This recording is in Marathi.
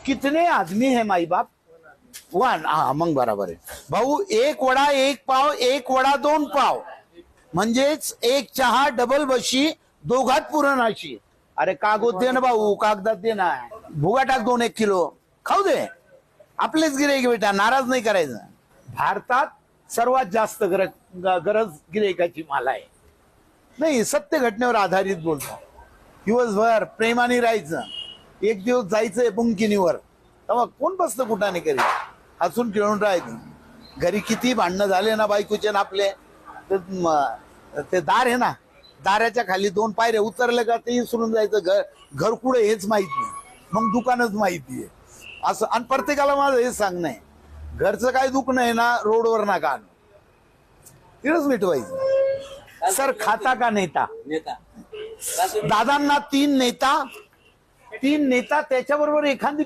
कितने आदमी है माई बाप? वन. हा मग बरोबर आहे भाऊ. एक वडा एक पाव, एक वडा दोन पाव, म्हणजेच एक चहा डबल बशी, दोघात पुरण अशी. अरे कागद दे ना भाऊ, कागदात दे ना. भुगा टाक 2-1 किलो, खाऊ दे. आपलेच गिऱ्हाईक बेटा, नाराज नाही करायचं. भारतात सर्वात जास्त गरज गिऱ्हाईकाची मला आहे. नाही, सत्य घटनेवर आधारित बोलतो. दिवसभर प्रेमाने राहायचं, एक दिवस जायचंय बुंकिनीवर, तेव्हा कोण बसतं कुठाने करी, हसून खेळून राहायचं. घरी किती भांडणं झाले ना बायकोचे ना आपले, ते दार आहे ना, दाराच्या खाली 2 पायऱ्या उतरले का ते विसरून जायचं घर कुठे हेच माहित नाही, मग दुकानच माहितीये असं. आणि प्रत्येकाला माझं हेच सांगणं आहे, घरचं काय दुख नाही ना रोडवर ना का तिथंच मिटवायचं. सर खाता का नेता? दादांना 3 नेता त्याच्याबरोबर एखादी